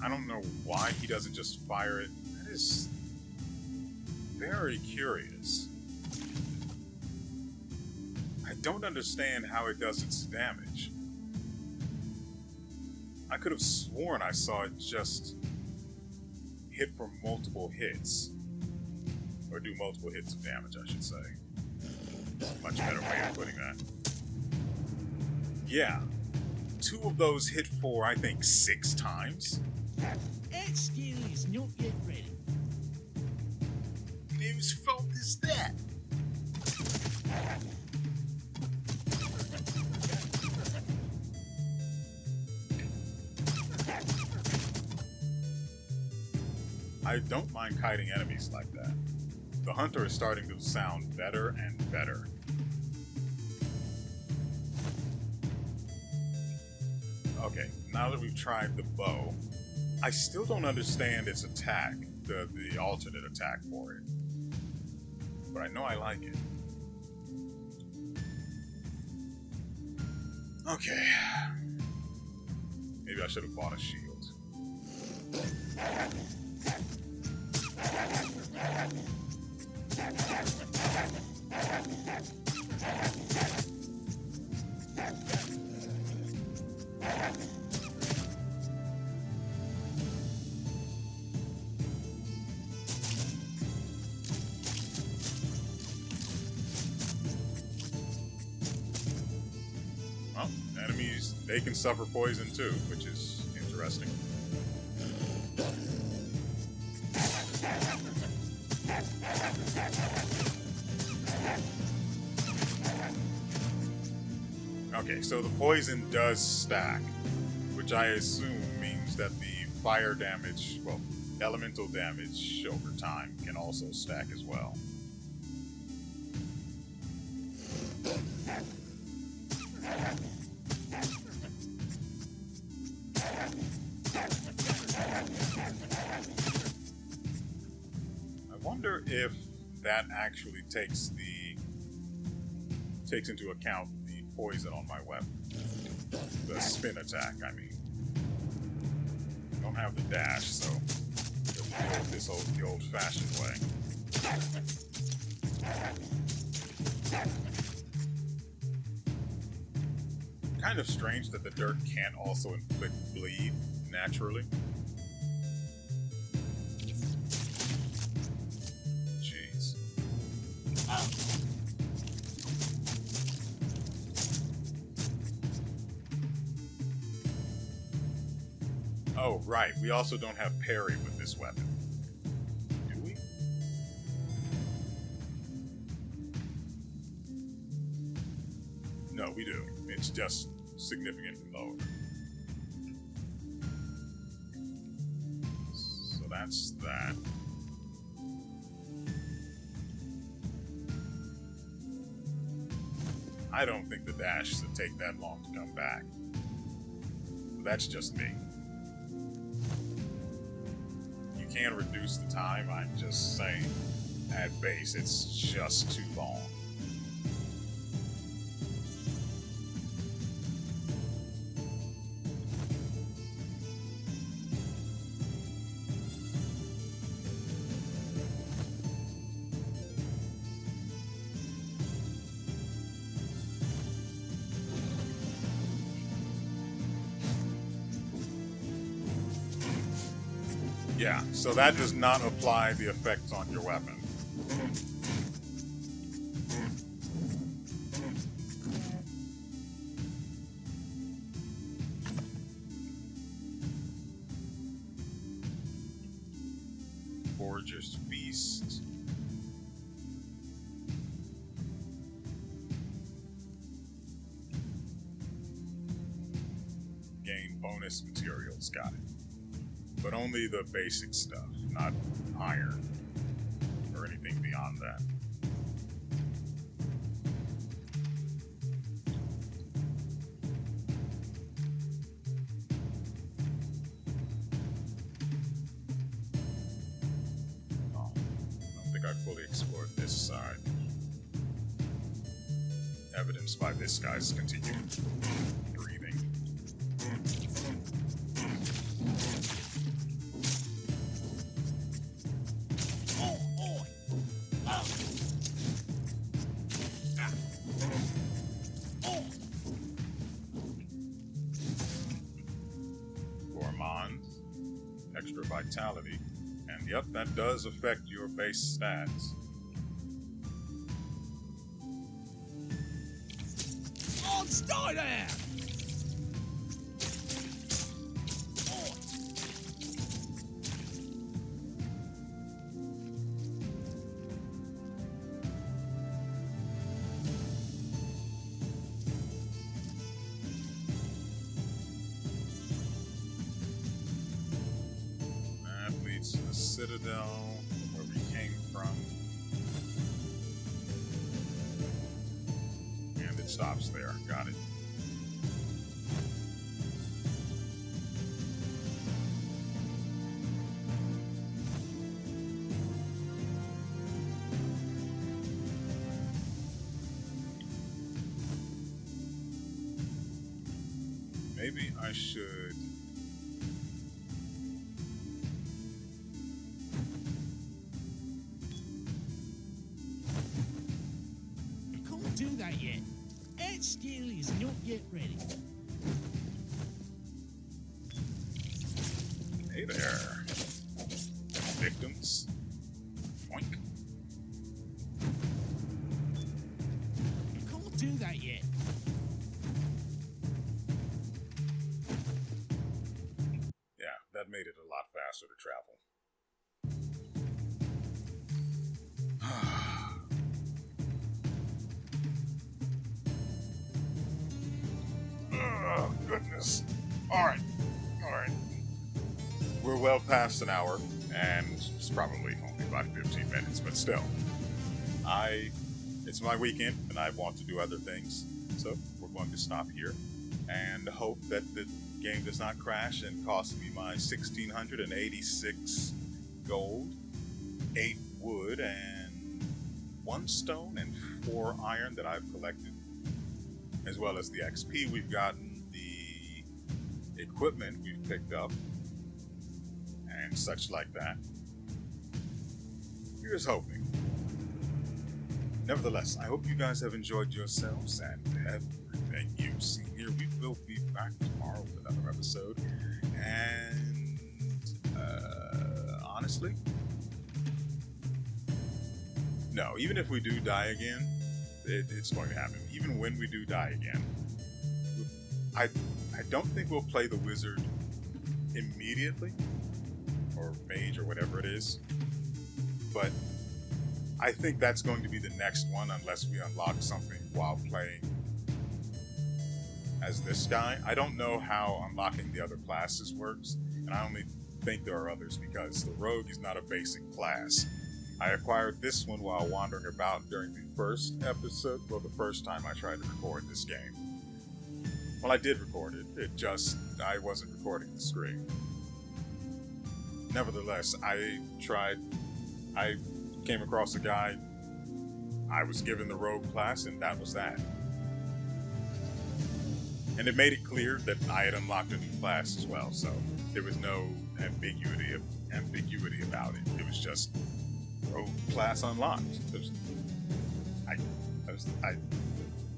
I don't know why he doesn't just fire it. That is very curious. I don't understand how it does its damage. I could have sworn I saw it just hit for multiple hits. Or do multiple hits of damage, I should say. Much better way of putting that. Yeah. 2 of those hit for, I think, 6 times. That skill is not yet ready. Whose fault is that? I don't mind kiting enemies like that. The hunter is starting to sound better and better. Okay, now that we've tried the bow, I still don't understand its attack, the alternate attack for it. But I know I like it. Okay. Maybe I should have bought a shield. Well, enemies, they can suffer poison too, which is interesting. Okay, so the poison does stack, which I assume means that the fire damage, well, elemental damage over time can also stack as well. I wonder if that actually takes into account the poison on my weapon. The spin attack, I mean. I don't have the dash, so the old-fashioned way. Kind of strange that the dirt can't also inflict bleed naturally. Jeez. Oh, right. We also don't have parry with this weapon. Do we? No, we do. It's just significantly lower. So that's that. I don't think the dash should take that long to come back. But that's just me. You can reduce the time, I'm just saying. At base, it's just too long. Yeah, so that does not apply the effects on your weapon. Gorgeous Feast. Gain bonus materials, got it. But only the basic stuff, not iron or anything beyond that. Oh, I don't think I fully explored this side. Evidenced by this guy's continued breathing. Extra vitality, and yep, that does affect your base stats. On, stay there! To the Citadel, where we came from. And it stops there. Got it. Maybe I should... Do that yet. That skill is not yet ready. Hey there, victims. Boink. Can't do that yet. Yeah, that made it a lot faster to travel. Oh, goodness. Alright. We're well past an hour, and it's probably only about 15 minutes, but still. It's my weekend, and I want to do other things, so we're going to stop here, and hope that the game does not crash and cost me my 1,686 gold, 8 wood, and 1 stone, and 4 iron that I've collected. As well as the XP we've gotten, the equipment we've picked up, and such like that. Here's hoping. Nevertheless, I hope you guys have enjoyed yourselves and everything you've seen here. We will be back tomorrow with another episode. And, honestly, no, even if we do die again, it's going to happen. Even when we do die again, I don't think we'll play the wizard immediately, or mage, or whatever it is. But I think that's going to be the next one, unless we unlock something while playing as this guy. I don't know how unlocking the other classes works, and I only think there are others because the rogue is not a basic class. I acquired this one while wandering about during the first episode, well, the first time I tried to record this game. Well, I did record it, I wasn't recording the screen. Nevertheless, I came across a guy, I was given the rogue class, and that was that. And it made it clear that I had unlocked a new class as well, so there was no ambiguity about it. It was just rogue class unlocked.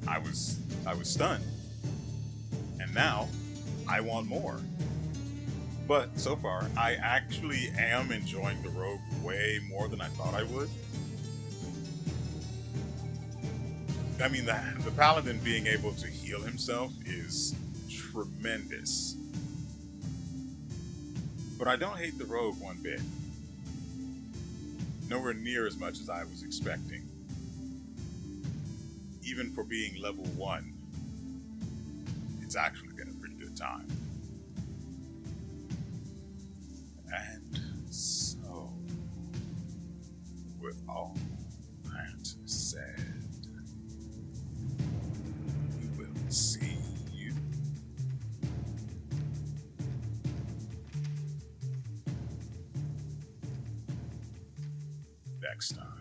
I was stunned, and now I want more. But so far, I actually am enjoying the rogue way more than I thought I would. I mean, the paladin being able to heal himself is tremendous. But I don't hate the rogue one bit. Nowhere near as much as I was expecting. Even for being level 1, it's actually been a pretty good time. And so, with all that said, we will see you next time.